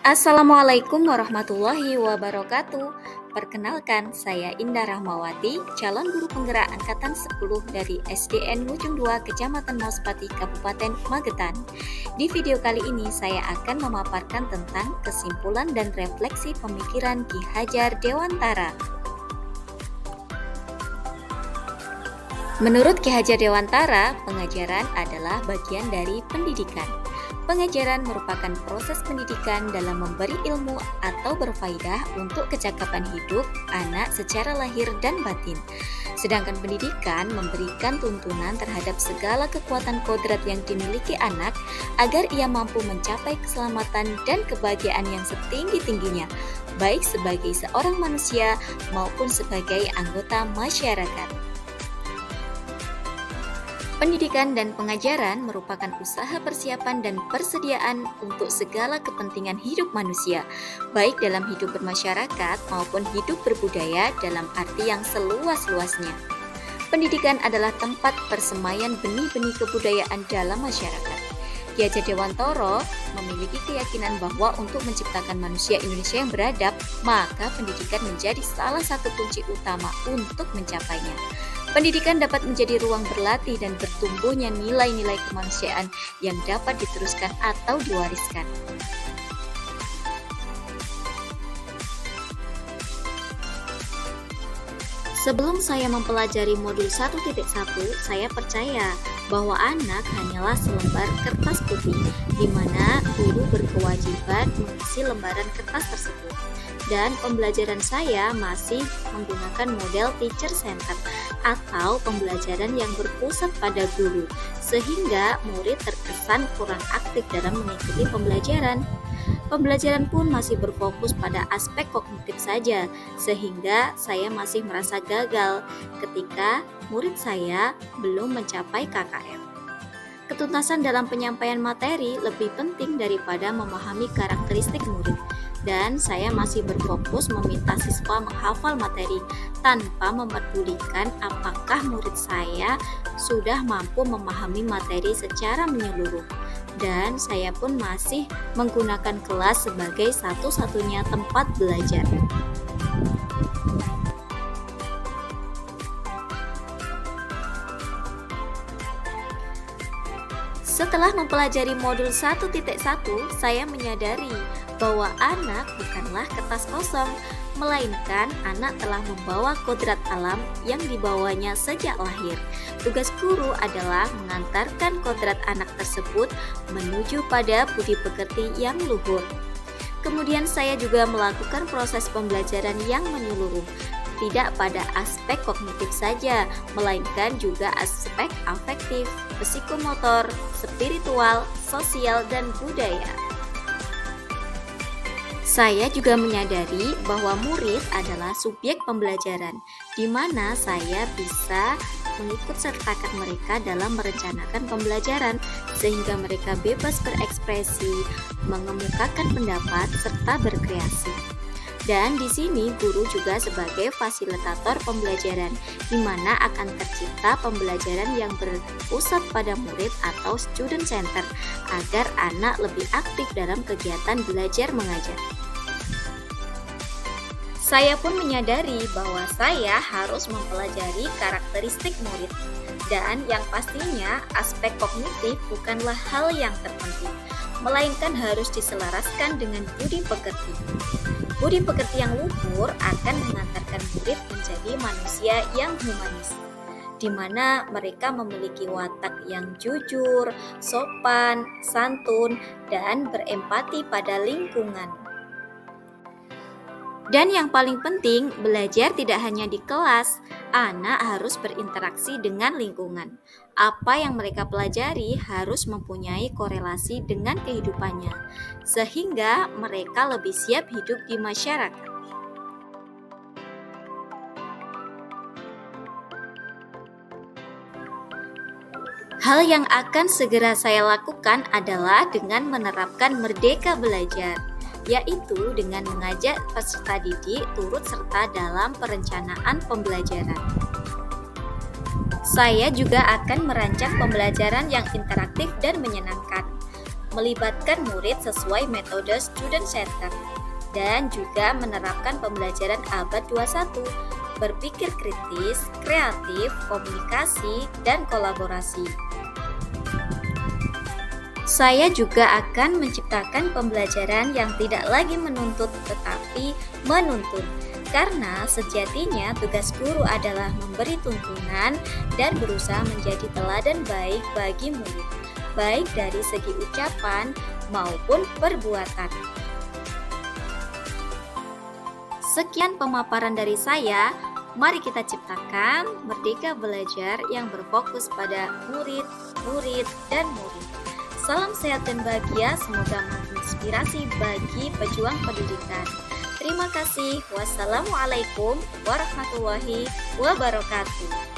Assalamualaikum warahmatullahi wabarakatuh. Perkenalkan, saya Indah Rahmawati, calon guru penggerak angkatan 10 dari SDN Mujung 2, Kecamatan Maspati, Kabupaten Magetan. Di video kali ini saya akan memaparkan tentang kesimpulan dan refleksi pemikiran Ki Hajar Dewantara. Menurut Ki Hajar Dewantara, pengajaran adalah bagian dari pendidikan. Pengajaran merupakan proses pendidikan dalam memberi ilmu atau berfaedah untuk kecakapan hidup anak secara lahir dan batin. Sedangkan pendidikan memberikan tuntunan terhadap segala kekuatan kodrat yang dimiliki anak agar ia mampu mencapai keselamatan dan kebahagiaan yang setinggi-tingginya, baik sebagai seorang manusia maupun sebagai anggota masyarakat. Pendidikan dan pengajaran merupakan usaha persiapan dan persediaan untuk segala kepentingan hidup manusia, baik dalam hidup bermasyarakat maupun hidup berbudaya dalam arti yang seluas-luasnya. Pendidikan adalah tempat persemaian benih-benih kebudayaan dalam masyarakat. Ki Hajar Dewantara memiliki keyakinan bahwa untuk menciptakan manusia Indonesia yang beradab, maka pendidikan menjadi salah satu kunci utama untuk mencapainya. Pendidikan dapat menjadi ruang berlatih dan bertumbuhnya nilai-nilai kemanusiaan yang dapat diteruskan atau diwariskan. Sebelum saya mempelajari modul 1.1, saya percaya bahwa anak hanyalah selembar kertas putih, di mana guru berkewajiban mengisi lembaran kertas tersebut. Dan pembelajaran saya masih menggunakan model teacher center atau pembelajaran yang berpusat pada guru, sehingga murid terkesan kurang aktif dalam mengikuti pembelajaran. Pembelajaran pun masih berfokus pada aspek kognitif saja, sehingga saya masih merasa gagal ketika murid saya belum mencapai KKM. Ketuntasan dalam penyampaian materi lebih penting daripada memahami karakteristik murid, dan saya masih berfokus meminta siswa menghafal materi tanpa mempedulikan apakah murid saya sudah mampu memahami materi secara menyeluruh. Dan saya pun masih menggunakan kelas sebagai satu-satunya tempat belajar. Setelah mempelajari modul 1.1, saya menyadari bahwa anak bukanlah kertas kosong, melainkan anak telah membawa kodrat alam yang dibawanya sejak lahir. Tugas guru adalah mengantarkan kodrat anak tersebut menuju pada budi pekerti yang luhur. Kemudian saya juga melakukan proses pembelajaran yang menyeluruh, tidak pada aspek kognitif saja, melainkan juga aspek afektif, psikomotor, spiritual, sosial, dan budaya. Saya juga menyadari bahwa murid adalah subjek pembelajaran, di mana saya bisa mengikut sertakan mereka dalam merencanakan pembelajaran, sehingga mereka bebas berekspresi, mengemukakan pendapat, serta berkreasi. Dan di sini guru juga sebagai fasilitator pembelajaran, di mana akan tercipta pembelajaran yang berpusat pada murid atau student center, agar anak lebih aktif dalam kegiatan belajar mengajar. Saya pun menyadari bahwa saya harus mempelajari karakteristik murid, dan yang pastinya aspek kognitif bukanlah hal yang terpenting, melainkan harus diselaraskan dengan budi pekerti. Budi pekerti yang luhur akan mengantarkan murid menjadi manusia yang humanis, di mana mereka memiliki watak yang jujur, sopan, santun, dan berempati pada lingkungan. Dan yang paling penting, belajar tidak hanya di kelas, anak harus berinteraksi dengan lingkungan. Apa yang mereka pelajari harus mempunyai korelasi dengan kehidupannya, sehingga mereka lebih siap hidup di masyarakat. Hal yang akan segera saya lakukan adalah dengan menerapkan merdeka belajar, yaitu dengan mengajak peserta didik turut serta dalam perencanaan pembelajaran. Saya juga akan merancang pembelajaran yang interaktif dan menyenangkan. melibatkan murid sesuai metode student center, dan juga menerapkan pembelajaran abad 21, berpikir kritis, kreatif, komunikasi, dan kolaborasi. Saya juga akan menciptakan pembelajaran yang tidak lagi menuntut tetapi menuntun. Karena sejatinya tugas guru adalah memberi tuntunan dan berusaha menjadi teladan baik bagi murid, baik dari segi ucapan maupun perbuatan. Sekian pemaparan dari saya. Mari kita ciptakan Merdeka Belajar yang berfokus pada murid, murid, dan murid. Salam sehat dan bahagia, semoga menginspirasi bagi pejuang pendidikan. Terima kasih. Wassalamualaikum warahmatullahi wabarakatuh.